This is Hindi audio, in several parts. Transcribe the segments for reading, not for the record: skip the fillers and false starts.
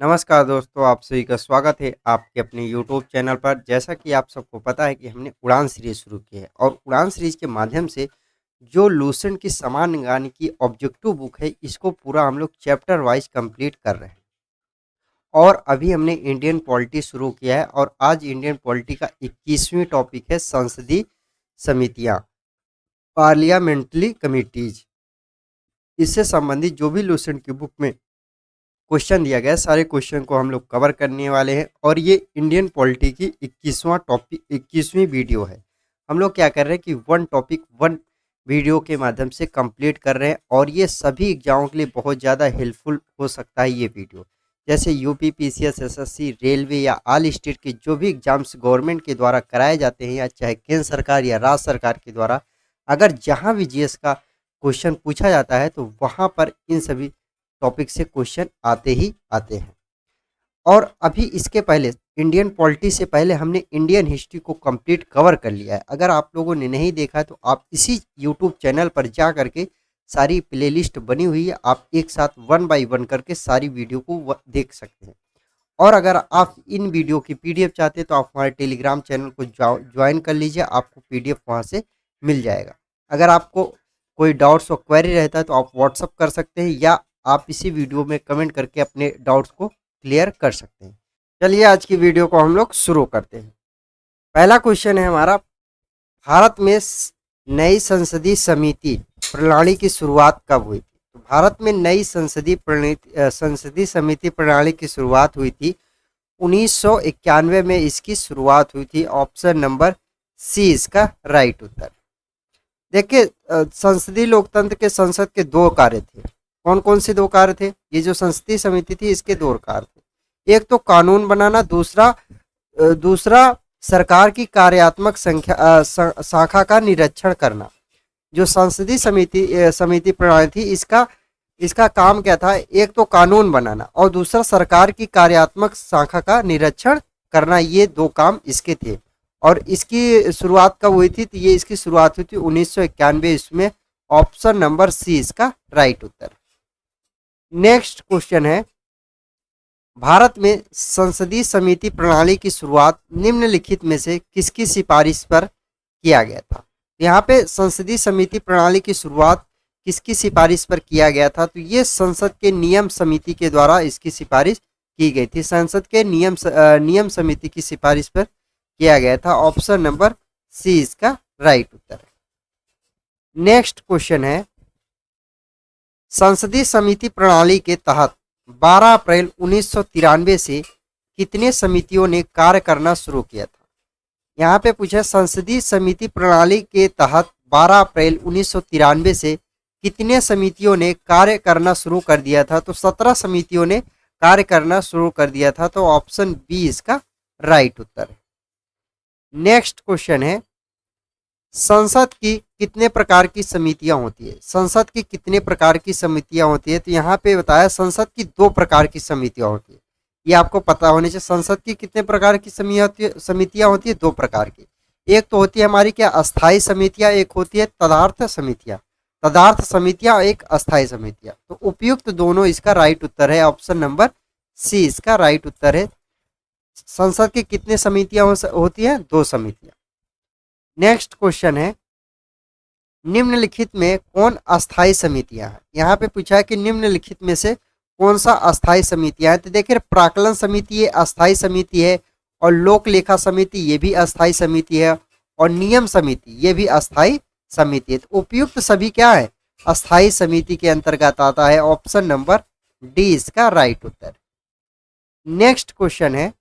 नमस्कार दोस्तों, आप सभी का स्वागत है आपके अपने यूट्यूब चैनल पर। जैसा कि आप सबको पता है कि हमने उड़ान सीरीज़ शुरू की है और उड़ान सीरीज़ के माध्यम से जो लूसेंट की समान निगरानी की ऑब्जेक्टिव बुक है, इसको पूरा हम लोग चैप्टर वाइज कंप्लीट कर रहे हैं। और अभी हमने इंडियन पॉलिटी शुरू किया है और आज इंडियन पॉलिटी का 21वीं टॉपिक है संसदीय समितियाँ, पार्लियामेंट्री कमिटीज। इससे संबंधित जो भी लूसेंट की बुक में क्वेश्चन दिया गया है, सारे क्वेश्चन को हम लोग कवर करने वाले हैं। और ये इंडियन पॉलिटी की 21वां टॉपिक 21वीं वीडियो है। हम लोग क्या कर रहे हैं कि वन टॉपिक वन वीडियो के माध्यम से कंप्लीट कर रहे हैं और ये सभी एग्जामों के लिए बहुत ज़्यादा हेल्पफुल हो सकता है ये वीडियो। जैसे यूपी पीसीएस एसएससी रेलवे या ऑल स्टेट के जो भी एग्जाम्स गवर्नमेंट के द्वारा कराए जाते हैं या चाहे केंद्र सरकार या राज्य सरकार के द्वारा, अगर जहाँ भी जीएस का क्वेश्चन पूछा जाता है तो वहाँ पर इन सभी टॉपिक से क्वेश्चन आते ही आते हैं। और अभी इसके पहले इंडियन पॉलिटी से पहले हमने इंडियन हिस्ट्री को कंप्लीट कवर कर लिया है। अगर आप लोगों ने नहीं देखा तो आप इसी यूट्यूब चैनल पर जा करके सारी प्लेलिस्ट बनी हुई है, आप एक साथ वन बाय वन करके सारी वीडियो को देख सकते हैं। और अगर आप इन वीडियो की पीडीएफ चाहते हैं तो आप हमारे टेलीग्राम चैनल को ज्वाइन कर लीजिए, आपको पीडीएफ वहाँ से मिल जाएगा। अगर आपको कोई डाउट्स और क्वेरी रहता है तो आप व्हाट्सअप कर सकते हैं या आप इसी वीडियो में कमेंट करके अपने डाउट्स को क्लियर कर सकते हैं। चलिए आज की वीडियो को हम लोग शुरू करते हैं। पहला क्वेश्चन है हमारा, भारत में नई संसदीय समिति प्रणाली की शुरुआत कब हुई थी? तो भारत में नई संसदीय समिति प्रणाली की शुरुआत हुई थी 1991 में इसकी शुरुआत हुई थी। ऑप्शन नंबर सी इसका राइट उत्तर। देखिए, संसदीय लोकतंत्र के संसद के दो कार्य थे। कौन कौन से दो कार्य थे? ये जो संसदीय समिति थी इसके दो कार्य थे। एक तो कानून बनाना, दूसरा सरकार की कार्यात्मक शाखा का निरीक्षण करना। जो संसदीय समिति प्रणाली थी इसका काम क्या था? एक तो कानून बनाना और दूसरा सरकार की कार्यात्मक शाखा का निरीक्षण करना। ये दो काम इसके थे। और इसकी शुरुआत कब हुई थी? तो ये इसकी शुरुआत हुई थी 1991 इसमें। ऑप्शन नंबर सी इसका राइट उत्तर। नेक्स्ट क्वेश्चन है, भारत में संसदीय समिति प्रणाली की शुरुआत निम्नलिखित में से किसकी सिफारिश पर किया गया था? यहाँ पे संसदीय समिति प्रणाली की शुरुआत किसकी सिफारिश पर किया गया था? तो ये संसद के नियम समिति के द्वारा इसकी सिफारिश की गई थी। संसद के नियम समिति की सिफारिश पर किया गया था। ऑप्शन नंबर सी इसका राइट उत्तर है। नेक्स्ट क्वेश्चन है, संसदीय समिति प्रणाली के तहत 12 अप्रैल 1993 से कितने समितियों ने कार्य करना शुरू किया था? यहाँ पे पूछा, संसदीय समिति प्रणाली के तहत 12 अप्रैल 1993 से कितने समितियों ने कार्य करना शुरू कर दिया था? तो 17 समितियों ने कार्य करना शुरू कर दिया था। तो ऑप्शन बी इसका राइट उत्तर है। नेक्स्ट क्वेश्चन है, संसद की कितने प्रकार की समितियां होती है? संसद की कितने प्रकार की समितियां होती है? तो यहाँ पे बताया संसद की दो प्रकार की समितियां होती है। ये आपको पता होने चाहिए। संसद की कितने प्रकार की समितियां होती है? दो प्रकार की। एक तो होती है हमारी क्या, अस्थायी समितियां, एक होती है तदार्थ समितियां। तदार्थ समितियां, एक अस्थायी समितियां। तो उपयुक्त दोनों इसका राइट उत्तर है। ऑप्शन नंबर सी इसका राइट उत्तर है। संसद की कितने समितियां होती है? दो समितियां। नेक्स्ट क्वेश्चन है, निम्नलिखित में कौन अस्थायी समितियां हैं? यहाँ पे पूछा है कि निम्नलिखित में से कौन सा अस्थायी समितियां हैं? तो देखिए, प्राक्कलन समिति ये अस्थायी समिति है और लोक लेखा समिति ये भी अस्थायी समिति है और नियम समिति ये भी अस्थायी समिति है। तो उपयुक्त सभी क्या है? अस्थायी समिति के अंतर्गत आता है। ऑप्शन नंबर डी इसका राइट उत्तर। नेक्स्ट क्वेश्चन है,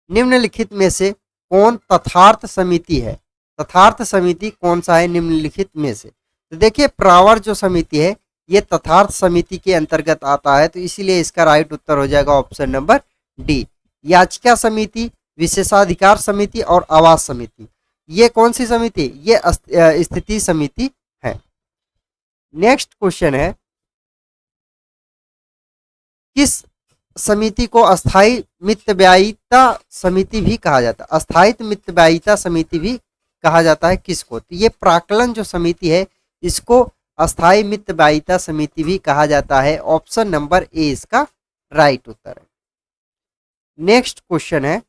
निम्नलिखित में से कौन तथार्थ समिति है? तथार्थ समिति कौन सा है निम्नलिखित में से? तो देखिए, प्रावर जो समिति है ये तथार्थ समिति के अंतर्गत आता है। तो इसीलिए इसका राइट उत्तर हो जाएगा ऑप्शन नंबर डी। याचिका समिति, विशेषाधिकार समिति और आवास समिति, ये कौन सी समिति? ये स्थिति समिति है। नेक्स्ट क्वेश्चन है, किस समिति को अस्थायी मितव्ययिता समिति भी कहा जाता है? अस्थायी मितव्ययिता समिति भी कहा जाता है किसको? तो ये प्राक्कलन जो समिति है इसको अस्थायी मितव्ययिता समिति भी कहा जाता है। ऑप्शन नंबर ए इसका राइट उत्तर है। नेक्स्ट क्वेश्चन है,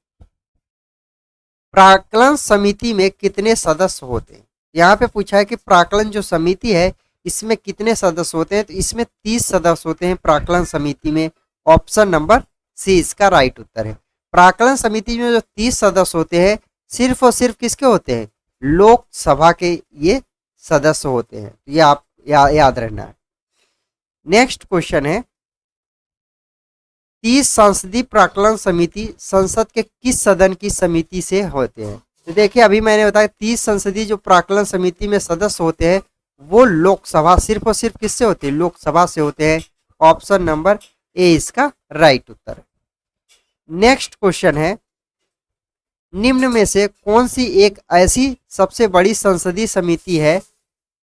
प्राक्कलन समिति में कितने सदस्य होते हैं? यहाँ पे पूछा है कि प्राक्कलन जो समिति है इसमें कितने सदस्य होते हैं, तो इसमें 30 सदस्य होते हैं प्राक्कलन समिति में। ऑप्शन नंबर सी इसका राइट उत्तर है। प्राक्कलन समिति में जो 30 सदस्य होते हैं सिर्फ और सिर्फ किसके होते हैं? लोकसभा के ये सदस्य होते हैं, ये आप याद रहना है। नेक्स्ट क्वेश्चन है, 30 संसदीय प्राक्कलन समिति संसद के किस सदन की समिति से होते हैं? तो देखिए अभी मैंने बताया 30 संसदीय जो प्राक्कलन समिति में सदस्य होते हैं वो लोकसभा, सिर्फ और सिर्फ किससे होते हैं? लोकसभा से होते हैं। ऑप्शन नंबर ए इसका राइट उत्तर है। नेक्स्ट क्वेश्चन है, निम्न में से कौन सी एक ऐसी सबसे बड़ी संसदीय समिति है?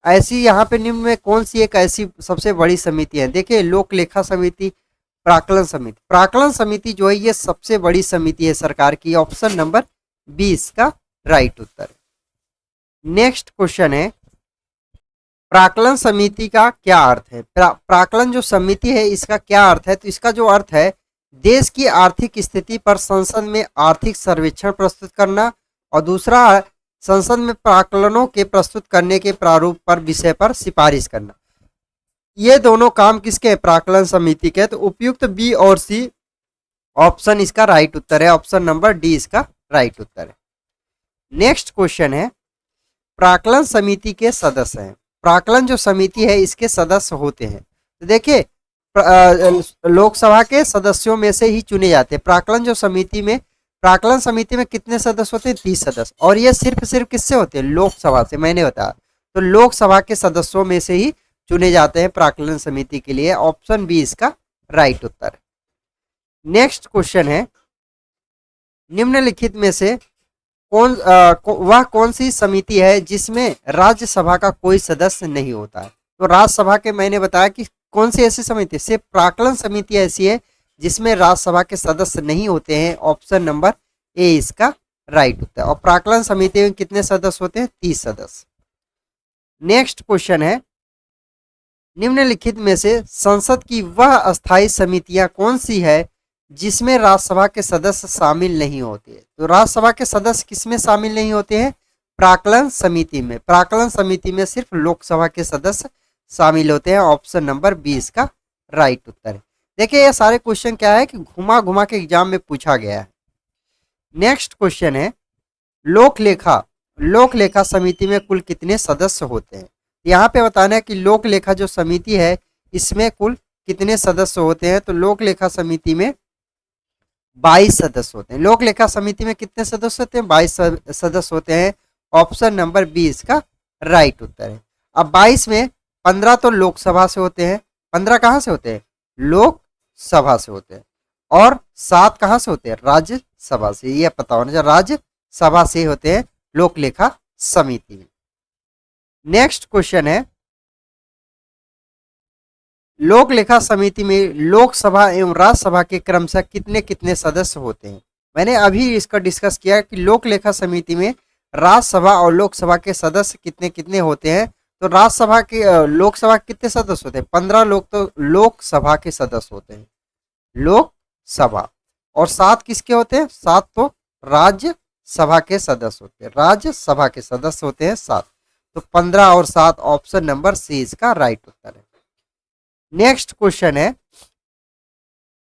ऐसी यहाँ पे निम्न में कौन सी एक ऐसी सबसे बड़ी समिति है? देखिए लोक लेखा समिति, प्राक्कलन समिति। प्राक्कलन समिति जो है ये सबसे बड़ी समिति है सरकार की। ऑप्शन नंबर बी इसका राइट उत्तर है। नेक्स्ट क्वेश्चन है, प्राक्कलन समिति का क्या अर्थ है? प्राक्कलन जो समिति है इसका क्या अर्थ है? तो इसका जो अर्थ है, देश की आर्थिक स्थिति पर संसद में आर्थिक सर्वेक्षण प्रस्तुत करना, और दूसरा संसद में प्राक्कलनों के प्रस्तुत करने के प्रारूप पर विषय पर सिफारिश करना। ये दोनों काम किसके हैं? प्राक्कलन समिति के। तो उपयुक्त बी और सी ऑप्शन इसका राइट उत्तर है। ऑप्शन नंबर डी इसका राइट उत्तर है। नेक्स्ट क्वेश्चन है, प्राक्कलन समिति के सदस्य हैं। प्राक्कलन जो समिति है इसके सदस्य होते हैं, तो देखिए लोकसभा के सदस्यों में से ही चुने जाते हैं। प्राक्कलन समिति में कितने सदस्य होते हैं? 30 सदस्य। और ये सिर्फ किससे होते हैं? लोकसभा से, मैंने बताया। तो लोकसभा के सदस्यों में से ही चुने जाते हैं प्राक्कलन समिति के लिए। ऑप्शन बी इसका राइट उत्तर है। नेक्स्ट क्वेश्चन है, निम्नलिखित में से वह कौन सी समिति है जिसमें राज्यसभा का कोई सदस्य नहीं होता है? तो राज्यसभा के मैंने बताया कि कौन सी ऐसी समिति, सिर्फ प्राक्कलन समिति ऐसी है जिसमें राज्यसभा के सदस्य नहीं होते हैं। ऑप्शन नंबर ए इसका राइट उत्तर है। और प्राक्कलन समिति में कितने सदस्य होते हैं? 30 सदस्य। नेक्स्ट क्वेश्चन है, निम्नलिखित में से संसद की वह अस्थायी समितियां कौन सी है जिसमें राज्यसभा के सदस्य शामिल नहीं होते? तो राज्यसभा के सदस्य किसमें शामिल नहीं होते हैं? प्राक्कलन समिति में। प्राक्कलन समिति में सिर्फ लोकसभा के सदस्य शामिल होते हैं। ऑप्शन नंबर बी इसका राइट उत्तर है। देखिए ये सारे क्वेश्चन क्या है कि घुमा घुमा के एग्जाम में पूछा गया है। नेक्स्ट क्वेश्चन है, लोक लेखा समिति में कुल कितने सदस्य होते हैं? यहाँ पे बताना है कि लोक लेखा जो समिति है इसमें कुल कितने सदस्य होते हैं? तो लोक लेखा समिति में 22 सदस्य होते हैं। लोक लेखा समिति में कितने सदस्य होते हैं? 22 सदस्य होते हैं। ऑप्शन नंबर बी इसका राइट उत्तर है। अब 22 में 15 तो लोकसभा से होते हैं। 15 कहाँ से होते हैं? लोकसभा से होते हैं। और 7 कहाँ से होते हैं? राज्यसभा से। ये पता होना चाहिए, राज्यसभा से होते हैं लोक लेखा समिति में। नेक्स्ट क्वेश्चन है, लोक लेखा समिति में लोकसभा एवं राज्यसभा के क्रमशः कितने कितने सदस्य होते हैं? मैंने अभी इसका डिस्कस किया कि लोक लेखा समिति में राज्यसभा और लोकसभा के सदस्य कितने कितने होते हैं। तो राज्यसभा के लोकसभा के कितने सदस्य होते हैं? 15 लोग तो लोकसभा के सदस्य होते हैं, लोकसभा। और 7 किसके होते हैं? 7 तो राज्यसभा के सदस्य होते हैं, राज्यसभा के सदस्य होते हैं 7। तो 15 और 7 ऑप्शन नंबर सी इसका राइट उत्तर है। नेक्स्ट क्वेश्चन है,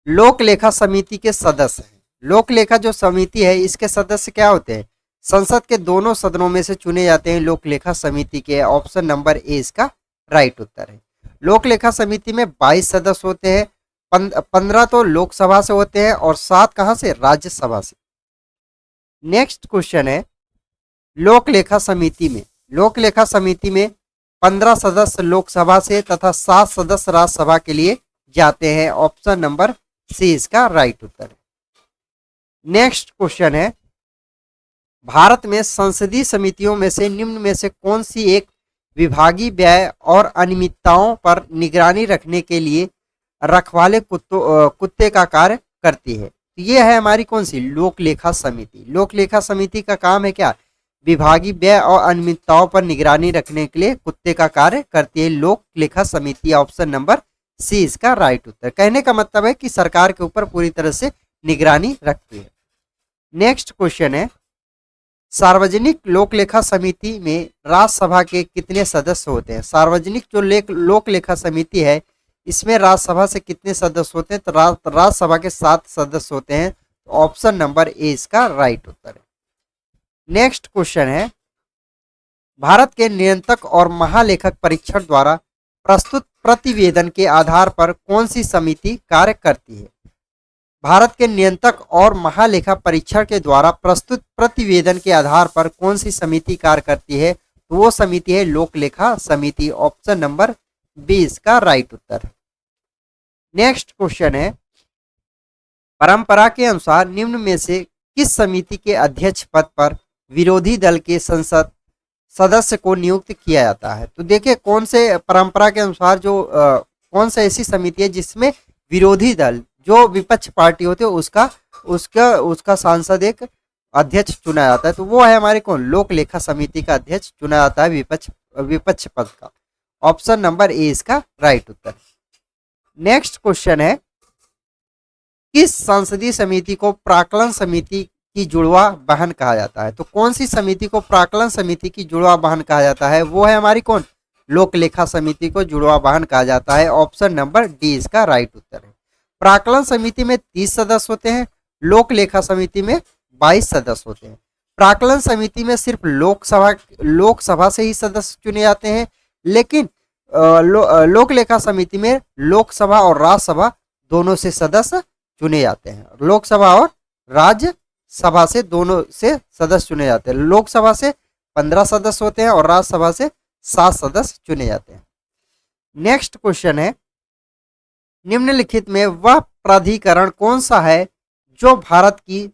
लोक लेखा समिति के सदस्य हैं। लोक लेखा जो समिति है इसके सदस्य क्या होते हैं? संसद के दोनों सदनों में से चुने जाते हैं लोक लेखा समिति के। ऑप्शन नंबर ए इसका राइट उत्तर है। लोक लेखा समिति में 22 सदस्य होते हैं। 15 तो लोकसभा से होते हैं और 7 कहां से? राज्यसभा से। नेक्स्ट क्वेश्चन है, लोक लेखा समिति में 15 सदस्य लोकसभा से तथा 7 सदस्य राज्यसभा के लिए जाते हैं। ऑप्शन नंबर सी इसका राइट उत्तर है। नेक्स्ट क्वेश्चन है, भारत में संसदीय समितियों में से निम्न में से कौन सी एक विभागीय व्यय और अनियमितताओं पर निगरानी रखने के लिए रखवाले कुत्ते का कार्य करती है? तो ये है हमारी कौन सी? लोक लेखा समिति। लोक लेखा समिति का काम है क्या? विभागीय व्यय और अनियमितताओं पर निगरानी रखने के लिए कुत्ते का कार्य करती है लोक लेखा समिति। ऑप्शन नंबर सी इसका राइट उत्तर। कहने का मतलब है कि सरकार के ऊपर पूरी तरह से निगरानी रखती है। नेक्स्ट क्वेश्चन है, सार्वजनिक लोक लेखा समिति में राज्यसभा के कितने सदस्य होते हैं? सार्वजनिक जो लोक लेखा समिति है इसमें राज्यसभा से कितने सदस्य होते हैं? तो राज्यसभा के 7 सदस्य होते हैं। तो ऑप्शन नंबर ए इसका राइट उत्तर है। नेक्स्ट क्वेश्चन है, भारत के नियंत्रक और महालेखक परीक्षण द्वारा प्रस्तुत प्रतिवेदन के आधार पर कौन सी समिति कार्य करती है? भारत के नियंत्रक और महालेखा परीक्षण के द्वारा प्रस्तुत प्रतिवेदन के आधार पर कौन सी समिति कार्य करती है? तो वो समिति है लोक लेखा समिति। ऑप्शन नंबर बी इसका राइट उत्तर। नेक्स्ट क्वेश्चन है, परंपरा के अनुसार निम्न में से किस समिति के अध्यक्ष पद पर विरोधी दल के संसद सदस्य को नियुक्त किया जाता है? तो देखिए कौन से परंपरा के अनुसार जो कौन सा ऐसी समिति है जिसमें विरोधी दल जो विपक्ष पार्टी होते है उसका सांसद एक अध्यक्ष चुना जाता है। तो वो है हमारे कौन? लोक लेखा समिति का अध्यक्ष चुना जाता है विपक्ष पद का। ऑप्शन नंबर ए इसका राइट उत्तर। नेक्स्ट क्वेश्चन है, किस संसदीय समिति को प्राक्कलन समिति की जुड़वा बहन कहा जाता है? तो कौन सी समिति को प्राक्कलन समिति की जुड़वा बहन कहा जाता है? वो है हमारी कौन? लोक लेखा समिति को जुड़वा बहन कहा जाता है। ऑप्शन नंबर डी इसका राइट उत्तर है। प्राक्कलन समिति में 30 सदस्य होते हैं, लोक लेखा समिति में 22 सदस्य होते हैं। प्राक्कलन समिति में सिर्फ लोकसभा से ही सदस्य चुने जाते हैं, लेकिन लोक लेखा समिति में लोकसभा और राज्यसभा दोनों से सदस्य चुने जाते हैं। लोकसभा और राज्यसभा से दोनों से सदस्य चुने जाते हैं। लोकसभा से 15 सदस्य होते हैं और राज्यसभा से 7 सदस्य चुने जाते हैं। नेक्स्ट क्वेश्चन है, निम्नलिखित में वह प्राधिकरण कौन सा है जो भारत की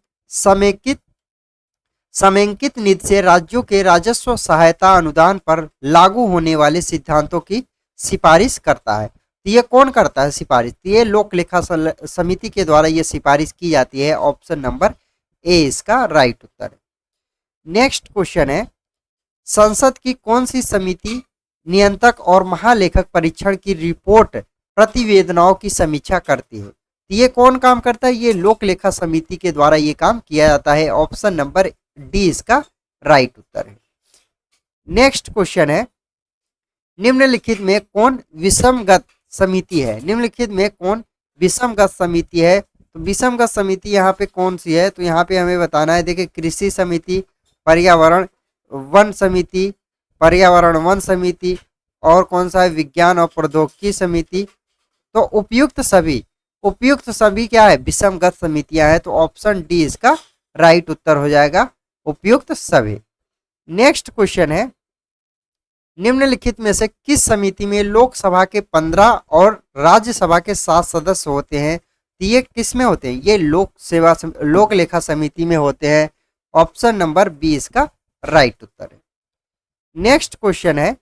समेकित नीति से राज्यों के राजस्व सहायता अनुदान पर लागू होने वाले सिद्धांतों की सिफारिश करता है? तो ये कौन करता है सिफारिश? तो ये लोक लेखा समिति के द्वारा ये सिफारिश की जाती है। ऑप्शन नंबर ए इसका राइट उत्तर है। नेक्स्ट क्वेश्चन है, संसद की कौन सी समिति नियंत्रक और महालेखक परीक्षण की रिपोर्ट प्रतिवेदनाओं की समीक्षा करती है? तो ये कौन काम करता है? ये लोक लेखा समिति के द्वारा ये काम किया जाता है। ऑप्शन नंबर डी इसका राइट उत्तर है। नेक्स्ट क्वेश्चन है, निम्नलिखित में कौन विषमगत समिति है? निम्नलिखित में कौन विषमगत समिति है? तो विषमगत समिति यहाँ पे कौन सी है? तो यहाँ पे हमें बताना है। देखिए, कृषि समिति, पर्यावरण वन समिति, पर्यावरण वन समिति, और कौन सा है? विज्ञान और प्रौद्योगिकी समिति। तो उपयुक्त सभी क्या है? विषमगत समितियां हैं। तो ऑप्शन डी इसका राइट उत्तर हो जाएगा, उपयुक्त सभी। नेक्स्ट क्वेश्चन है, निम्नलिखित में से किस समिति में लोकसभा के 15 और राज्यसभा के 7 सदस्य होते हैं? तो ये किस में होते हैं? ये लोक लेखा समिति में होते हैं। ऑप्शन नंबर बी इसका राइट उत्तर है। नेक्स्ट क्वेश्चन है,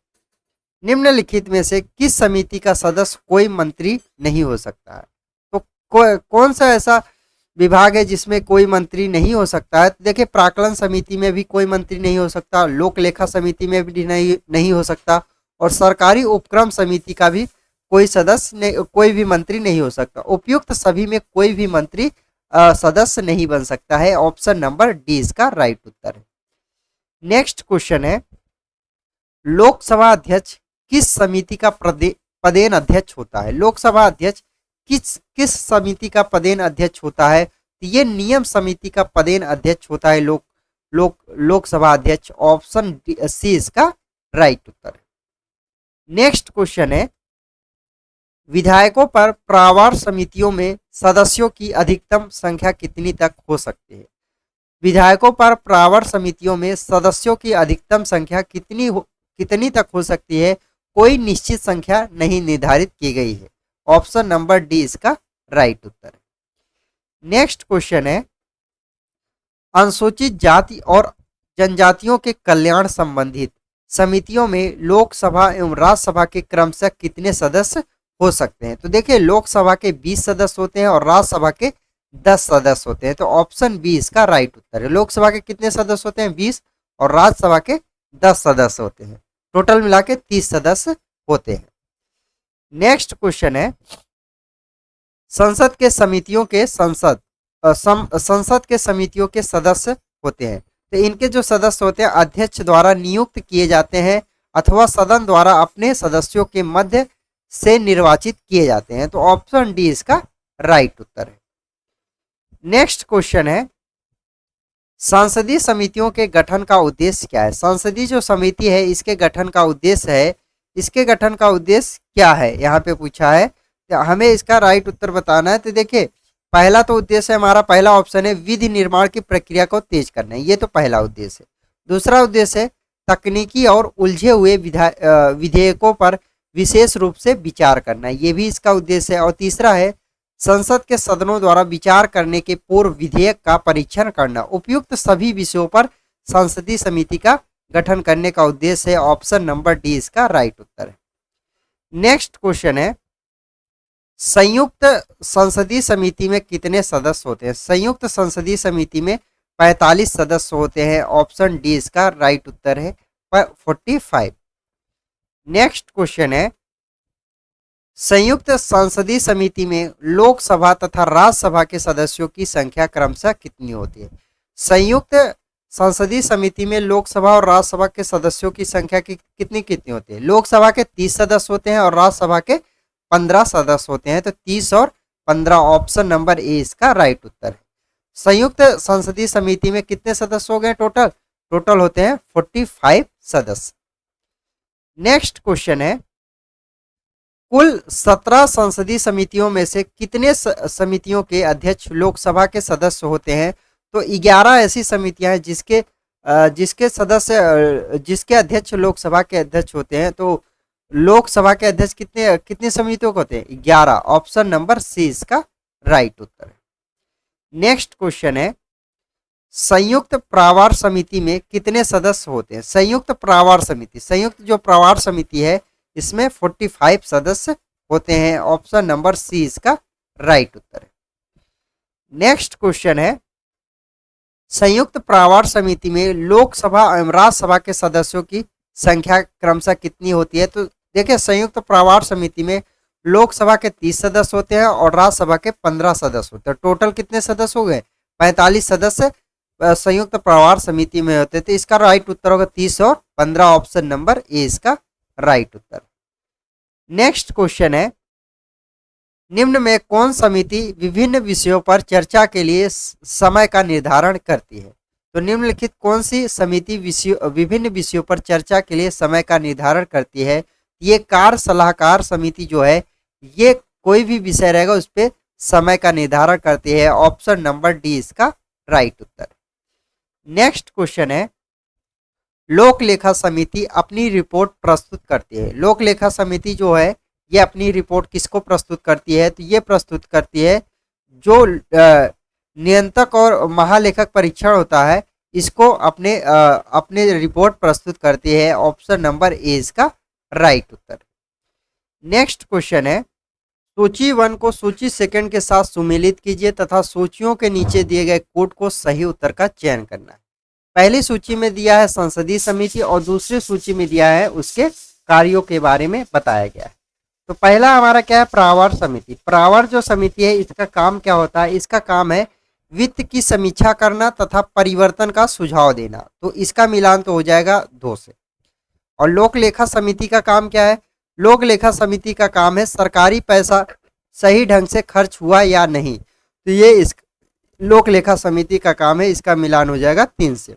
निम्नलिखित में से किस समिति का सदस्य कोई मंत्री नहीं हो सकता है? तो कौन सा ऐसा विभाग है जिसमें कोई मंत्री नहीं हो सकता है? तो देखिए, प्राक्कलन समिति में भी कोई मंत्री नहीं हो सकता, लोक लेखा समिति में भी नहीं हो सकता, और सरकारी उपक्रम समिति का भी कोई भी मंत्री नहीं हो सकता। उपयुक्त सभी में कोई भी मंत्री सदस्य नहीं बन सकता है। ऑप्शन नंबर डी इसका राइट उत्तर है। नेक्स्ट क्वेश्चन है, लोकसभा अध्यक्ष किस समिति का पदेन अध्यक्ष होता है? लोकसभा अध्यक्ष किस समिति का पदेन अध्यक्ष होता है? तो ये नियम समिति का पदेन अध्यक्ष होता है लोकसभा अध्यक्ष। ऑप्शन सी इसका राइट उत्तर है। नेक्स्ट क्वेश्चन है, विधायकों पर प्रावार समितियों में सदस्यों की अधिकतम संख्या कितनी तक हो सकती है? विधायकों पर प्रावार समितियों में सदस्यों की अधिकतम संख्या कितनी तक हो सकती है? कोई निश्चित संख्या नहीं निर्धारित की गई है। ऑप्शन नंबर डी इसका राइट उत्तर है। नेक्स्ट क्वेश्चन है, अनुसूचित जाति और जनजातियों के कल्याण संबंधित समितियों में लोकसभा एवं राज्यसभा के क्रमशः कितने सदस्य हो सकते हैं? तो देखिए, लोकसभा के 20 सदस्य होते हैं और राज्यसभा के 10 सदस्य होते हैं। तो ऑप्शन बी इसका राइट उत्तर है। लोकसभा के कितने सदस्य होते हैं? 20, और राज्यसभा के 10 सदस्य होते हैं। टोटल मिला के 30 सदस्य होते हैं। नेक्स्ट क्वेश्चन है, संसद के समितियों के संसद के समितियों के सदस्य होते हैं, तो इनके जो सदस्य होते हैं अध्यक्ष द्वारा नियुक्त किए जाते हैं अथवा सदन द्वारा अपने सदस्यों के मध्य से निर्वाचित किए जाते हैं। तो ऑप्शन डी इसका राइट उत्तर है। नेक्स्ट क्वेश्चन है, संसदीय समितियों के गठन का उद्देश्य क्या है? संसदीय जो समिति है इसके गठन का उद्देश्य है, इसके गठन का उद्देश्य क्या है यहाँ पे पूछा है, तो हमें इसका राइट उत्तर बताना है। तो देखिए, पहला तो उद्देश्य हमारा पहला ऑप्शन है विधि निर्माण की प्रक्रिया को तेज करना है, ये तो पहला उद्देश्य है। दूसरा उद्देश्य है तकनीकी और उलझे हुए विधेयकों पर विशेष रूप से विचार करना, ये भी इसका उद्देश्य है। और तीसरा है संसद के सदनों द्वारा विचार करने के पूर्व विधेयक का परीक्षण करना। उपयुक्त सभी विषयों पर संसदीय समिति का गठन करने का उद्देश्य है। ऑप्शन नंबर डी इसका राइट उत्तर है। नेक्स्ट क्वेश्चन है, संयुक्त संसदीय समिति में कितने सदस्य होते हैं? संयुक्त संसदीय समिति में 45 सदस्य होते हैं। ऑप्शन डी इसका राइट उत्तर है 45। नेक्स्ट क्वेश्चन है, संयुक्त संसदीय समिति में लोकसभा तथा राज्यसभा के सदस्यों की संख्या क्रमशः कितनी होती है? संयुक्त संसदीय समिति में लोकसभा और राज्यसभा के सदस्यों की संख्या कितनी होती है? लोकसभा के 30 सदस्य होते हैं और राज्यसभा के 15 सदस्य होते हैं। तो 30 और 15 ऑप्शन नंबर ए इसका राइट उत्तर है। संयुक्त संसदीय समिति में कितने सदस्य हो गए टोटल? टोटल होते हैं 45 सदस्य। नेक्स्ट क्वेश्चन है, कुल 17 संसदीय समितियों में से कितने समितियों के अध्यक्ष लोकसभा के सदस्य होते हैं? तो 11 ऐसी समितियां हैं जिसके अध्यक्ष लोकसभा के अध्यक्ष होते हैं। तो लोकसभा के अध्यक्ष कितनी समितियों को होते हैं? 11। ऑप्शन नंबर सी इसका राइट उत्तर है। नेक्स्ट क्वेश्चन है, संयुक्त प्रावार समिति में कितने सदस्य होते हैं? संयुक्त प्रावार समिति, संयुक्त जो प्रावार समिति है इसमें 45 सदस्य होते हैं। ऑप्शन नंबर सी इसका राइट उत्तर है। नेक्स्ट क्वेश्चन है, संयुक्त प्रावार समिति में लोकसभा एवं राज्यसभा के सदस्यों की संख्या क्रमशः कितनी होती है? तो देखिए, संयुक्त प्रावार समिति में लोकसभा के 30 सदस्य होते हैं और राज्यसभा के 15 सदस्य होते हैं। टोटल कितने सदस्य हो गए? 45 सदस्य संयुक्त प्रावार समिति में होते थे। इसका राइट उत्तर होगा 30 और 15। ऑप्शन नंबर ए इसका राइट उत्तर। नेक्स्ट क्वेश्चन है, निम्न में कौन समिति विभिन्न विषयों पर चर्चा के लिए समय का निर्धारण करती है? तो निम्नलिखित कौन सी समिति विभिन्न विषयों पर चर्चा के लिए समय का निर्धारण करती है? ये कार्य सलाहकार समिति जो है ये कोई भी विषय रहेगा उस पर समय का निर्धारण करती है। ऑप्शन नंबर डी इसका राइट उत्तर। नेक्स्ट क्वेश्चन है, लोक लेखा समिति अपनी रिपोर्ट प्रस्तुत करती है। लोक लेखा समिति जो है ये अपनी रिपोर्ट किसको प्रस्तुत करती है? तो ये प्रस्तुत करती है जो नियंत्रक और महालेखक परीक्षण होता है इसको अपने रिपोर्ट प्रस्तुत करती है। ऑप्शन नंबर ए इसका राइट उत्तर। नेक्स्ट क्वेश्चन है, सूची 1 को सूची 2 के साथ सुमेलित कीजिए तथा सूचियों के नीचे दिए गए कोड को सही उत्तर का चयन करना है। पहली सूची में दिया है संसदीय समिति और दूसरी सूची में दिया है उसके कार्यों के बारे में बताया गया है। तो पहला हमारा क्या है? प्रावार समिति। प्रावार जो समिति है इसका काम क्या होता है? इसका काम है वित्त की समीक्षा करना तथा परिवर्तन का सुझाव देना। तो इसका मिलान तो हो जाएगा 2 से। और लोक लेखा समिति का काम क्या है? लोक लेखा समिति का काम है सरकारी पैसा सही ढंग से खर्च हुआ या नहीं। तो ये इस लोक लेखा समिति का काम है, इसका मिलान हो जाएगा 3 से।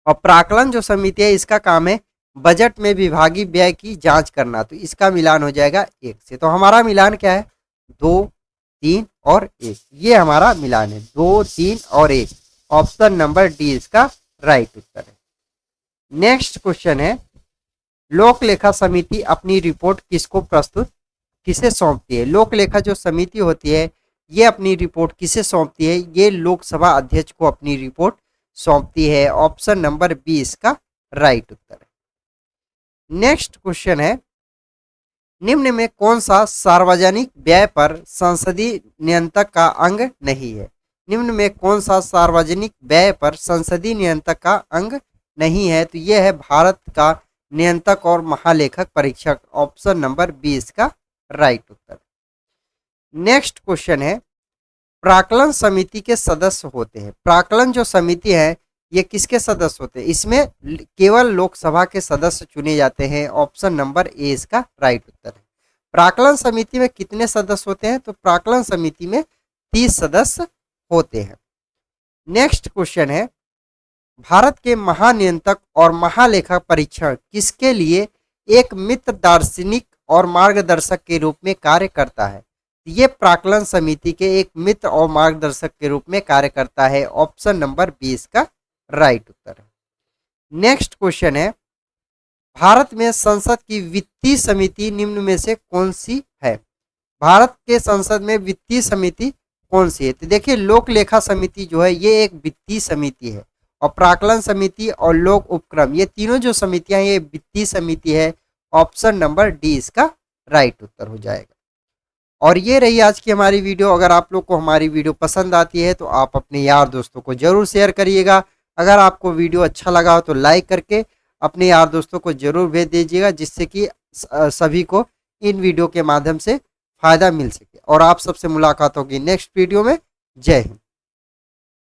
और प्राकलन जो समिति है इसका काम है बजट में विभागीय व्यय की जांच करना। तो इसका मिलान हो जाएगा 1 से। तो हमारा मिलान क्या है? 2, 3 और 1। ये हमारा मिलान है 2, 3 और 1। ऑप्शन नंबर डी इसका राइट उत्तर है। नेक्स्ट क्वेश्चन है, लोक लेखा समिति अपनी रिपोर्ट किसे सौंपती है? लोक लेखा जो समिति होती है ये अपनी रिपोर्ट किसे सौंपती है? ये लोकसभा अध्यक्ष को अपनी रिपोर्ट सौंपती है। ऑप्शन नंबर बी इसका राइट उत्तर है। नेक्स्ट क्वेश्चन है, निम्न में कौन सा सार्वजनिक व्यय पर संसदीय नियंत्रक का अंग नहीं है? निम्न में कौन सा सार्वजनिक व्यय पर संसदीय नियंत्रक का अंग नहीं है? तो यह है भारत का नियंत्रक और महालेखक परीक्षक। ऑप्शन नंबर बी इसका राइट उत्तर। नेक्स्ट क्वेश्चन है, प्राक्कलन समिति के सदस्य होते हैं। प्राक्कलन जो समिति है ये किसके सदस्य होते हैं? इसमें केवल लोकसभा के सदस्य चुने जाते हैं। ऑप्शन नंबर ए इसका राइट उत्तर है। प्राक्कलन समिति में कितने सदस्य होते हैं? तो प्राक्कलन समिति में 30 सदस्य होते हैं। नेक्स्ट क्वेश्चन है, भारत के महानियंत्रक और महालेखा परीक्षण किसके लिए एक मित्र दार्शनिक और मार्गदर्शक के रूप में कार्य करता है? ये प्राक्कलन समिति के एक मित्र और मार्गदर्शक के रूप में कार्य करता है। ऑप्शन नंबर बी इसका राइट उत्तर है। नेक्स्ट क्वेश्चन है, भारत में संसद की वित्तीय समिति निम्न में से कौन सी है? भारत के संसद में वित्तीय समिति कौन सी है? तो देखिए, लोक लेखा समिति जो है ये एक वित्तीय समिति है, और प्राक्कलन समिति और लोक उपक्रम ये तीनों जो समितियां हैं ये वित्तीय समिति है। ऑप्शन नंबर डी इसका राइट उत्तर हो जाएगा। और ये रही आज की हमारी वीडियो। अगर आप लोग को हमारी वीडियो पसंद आती है तो आप अपने यार दोस्तों को जरूर शेयर करिएगा। अगर आपको वीडियो अच्छा लगा हो तो लाइक करके अपने यार दोस्तों को जरूर भेज दीजिएगा, जिससे कि सभी को इन वीडियो के माध्यम से फायदा मिल सके। और आप सबसे मुलाकात होगी नेक्स्ट वीडियो में। जय हिंद।